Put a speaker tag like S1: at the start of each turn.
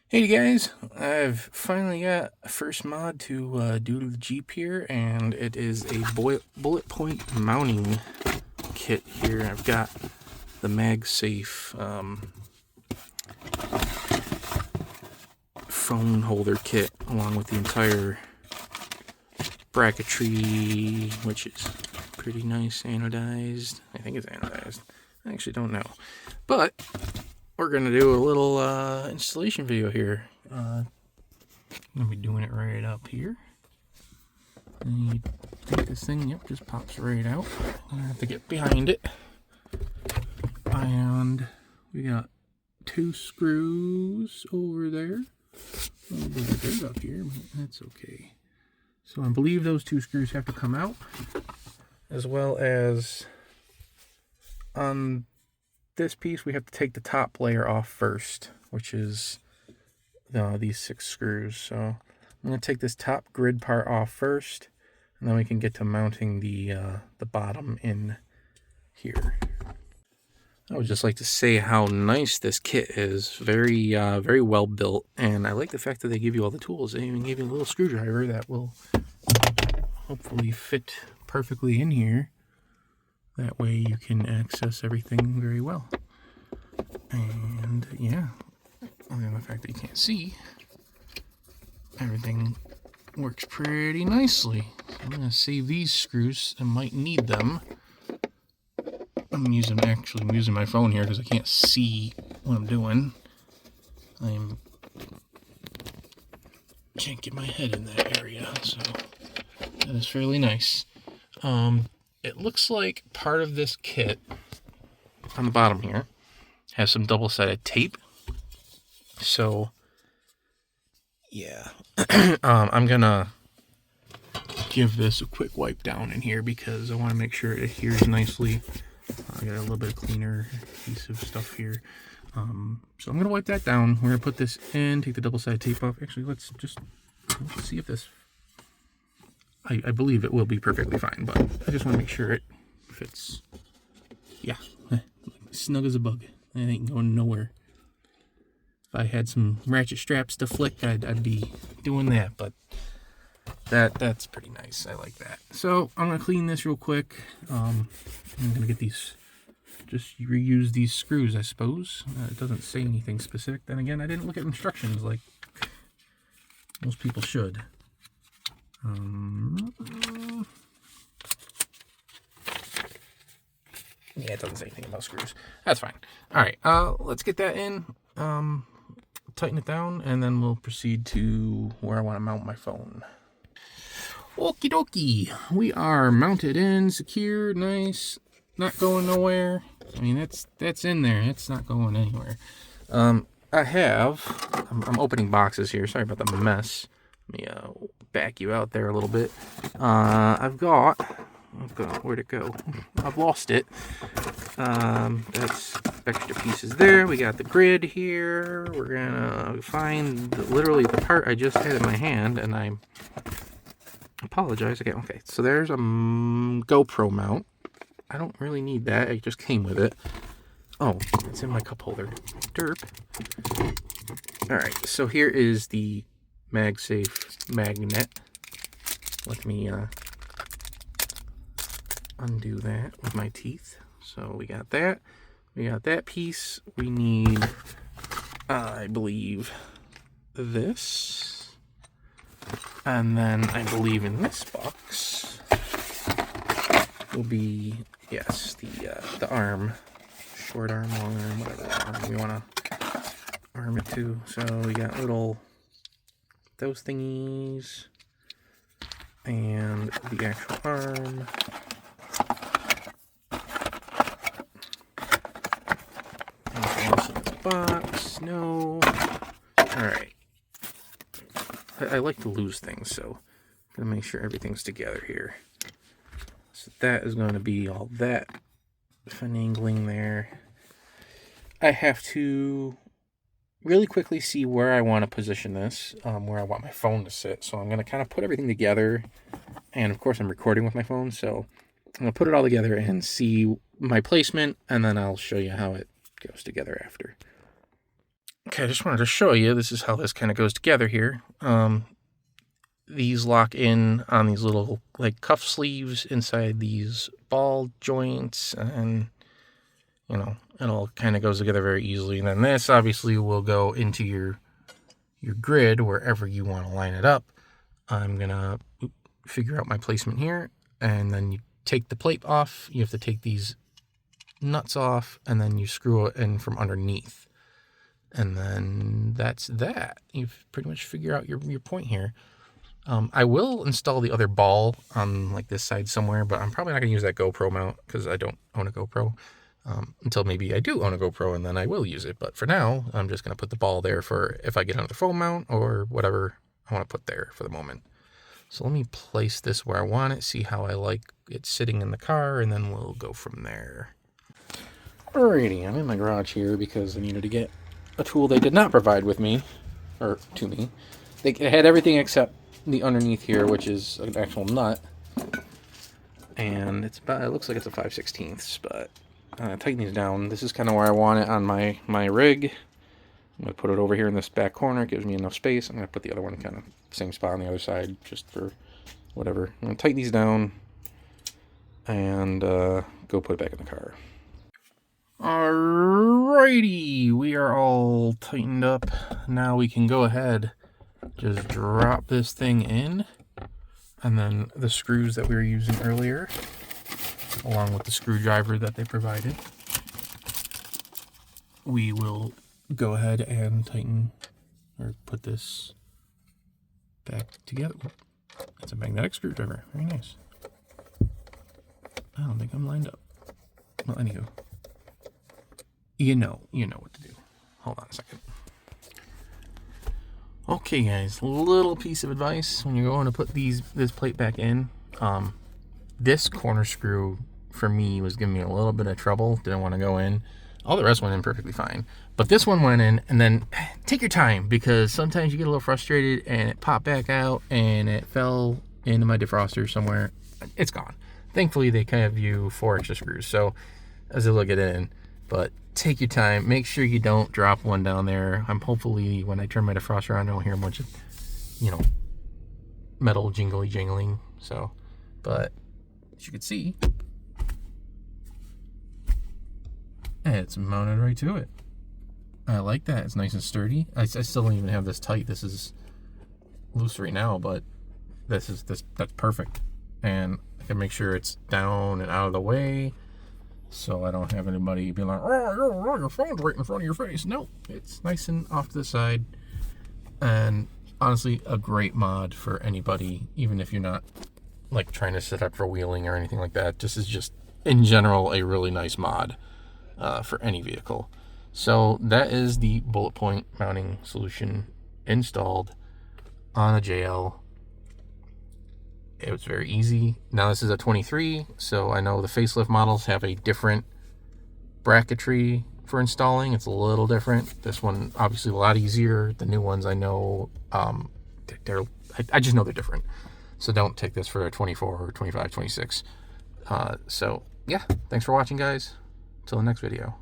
S1: Hey guys, I've finally got a first mod to do to the Jeep here, and it is a Bulletpoint mounting kit here. I've got the MagSafe phone holder kit along with the entire bracketry, which is pretty nice, anodized. I think it's anodized. I actually don't know. But we're going to do a little installation video here. I'm going to be doing it right up here. And you take this thing, yep, just pops right out. I'm going to have to get behind it. And we got 2 screws over there. A little bit of dirt up here, but that's okay. So I believe those 2 screws have to come out, as well as on this piece we have to take the top layer off first, which is these 6 screws. So I'm going to take this top grid part off first, and then we can get to mounting the bottom in here. I would just like to say how nice this kit is. Very very well built, and I like the fact that they give you all the tools. They even give you a little screwdriver that will hopefully fit perfectly in here. That way you can access everything very well. And yeah, other than the fact that you can't see, everything works pretty nicely. I'm going to save these screws. I might need them. I'm using my phone here because I can't see what I'm doing. Can't get my head in that area, so that is fairly nice. It looks like part of this kit on the bottom here has some double-sided tape. So yeah, I'm gonna give this a quick wipe down in here because I want to make sure it adheres nicely. I got a little bit of cleaner adhesive stuff here. So I'm gonna wipe that down. We're gonna put this in, take the double-sided tape off. Actually, let's see if this. I believe it will be perfectly fine, but I just want to make sure it fits. Yeah, snug as a bug. It ain't going nowhere. If I had some ratchet straps to flick, I'd be doing that, but that's pretty nice. I like that. So I'm gonna clean this real quick. I'm gonna get these, just reuse these screws, I suppose. It doesn't say anything specific. Then again, I didn't look at instructions like most people should. Yeah, it doesn't say anything about screws. That's fine. All right, let's get that in, tighten it down, and then we'll proceed to where I want to mount my phone. Okie dokie, we are mounted in, secure, nice, not going nowhere. I mean, that's in there. It's not going anywhere. I'm opening boxes here. Sorry about the mess. Let me back you out there a little bit. Where'd it go? I've lost it. That's extra pieces there. We got the grid here. We're gonna find literally the part I just had in my hand, and I apologize again. Okay, so there's a GoPro mount. I don't really need that. It just came with it. Oh, it's in my cup holder. Derp. All right, so here is the MagSafe magnet. Let me undo that with my teeth. So we got that. We got that piece. We need, I believe, this. And then I believe in this box will be, yes, the arm. Short arm, long arm, whatever arm we want to arm it to. So we got those thingies, and the actual arm. Anything else in the box? No. Alright. I like to lose things, so I'm going to make sure everything's together here. So that is going to be all that finagling there. I have to really quickly see where I want to position this, where I want my phone to sit. So I'm going to kind of put everything together. And of course I'm recording with my phone, so I'm going to put it all together and see my placement, and then I'll show you how it goes together after. Okay, I just wanted to show you, this is how this kind of goes together here. These lock in on these little like cuff sleeves inside these ball joints, and you know, it all kind of goes together very easily. And then this obviously will go into your grid wherever you want to line it up. I'm gonna figure out my placement here, and then you take the plate off. You have to take these nuts off, and then you screw it in from underneath. And then that's that. You've pretty much figured out your point here. I will install the other ball on like this side somewhere, but I'm probably not going to use that GoPro mount because I don't own a GoPro. Until maybe I do own a GoPro, and then I will use it. But for now, I'm just going to put the ball there for if I get another phone mount or whatever I want to put there for the moment. So let me place this where I want it, see how I like it sitting in the car, and then we'll go from there. Alrighty, I'm in my garage here because I needed to get a tool they did not provide with me, or to me. They had everything except the underneath here, which is an actual nut. And it's about, it looks like it's a 5/16, but tighten these down. This is kind of where I want it on my rig. I'm going to put it over here in this back corner. It gives me enough space. I'm going to put the other one kind of same spot on the other side just for whatever. I'm going to tighten these down and go put it back in the car. Alrighty, we are all tightened up. Now we can go ahead, just drop this thing in, and then the screws that we were using earlier, along with the screwdriver that they provided, we will go ahead and tighten or put this back together. It's a magnetic screwdriver. Very nice. I don't think I'm lined up. Well, anywho, you know what to do. Hold on a second. Okay, guys, little piece of advice when you're going to put this plate back in. This corner screw for me was giving me a little bit of trouble. Didn't want to go in. All the rest went in perfectly fine. But this one went in, and then take your time because sometimes you get a little frustrated and it popped back out and it fell into my defroster somewhere. It's gone. Thankfully, they kind of give you 4 extra screws, so I was able to get it in. But take your time. Make sure you don't drop one down there. I'm hopefully, when I turn my defroster on, I don't hear a bunch of, metal jingling. So, but as you can see, it's mounted right to it. I like that. It's nice and sturdy. I still don't even have this tight. This is loose right now, but that's perfect. And I can make sure it's down and out of the way, so I don't have anybody be like, "Oh, your phone's right in front of your face." No, it's nice and off to the side. And honestly, a great mod for anybody, even if you're not like trying to set up for wheeling or anything like that. This is just in general a really nice mod for any vehicle. So that is the Bulletpoint mounting solution installed on a JL. It was very easy. Now this is a 23, so I know the facelift models have a different bracketry for installing. It's a little different. This one obviously a lot easier. The new ones I know, I just know they're different. So don't take this for a 24 or 25, 26. So yeah, thanks for watching, guys. Till the next video.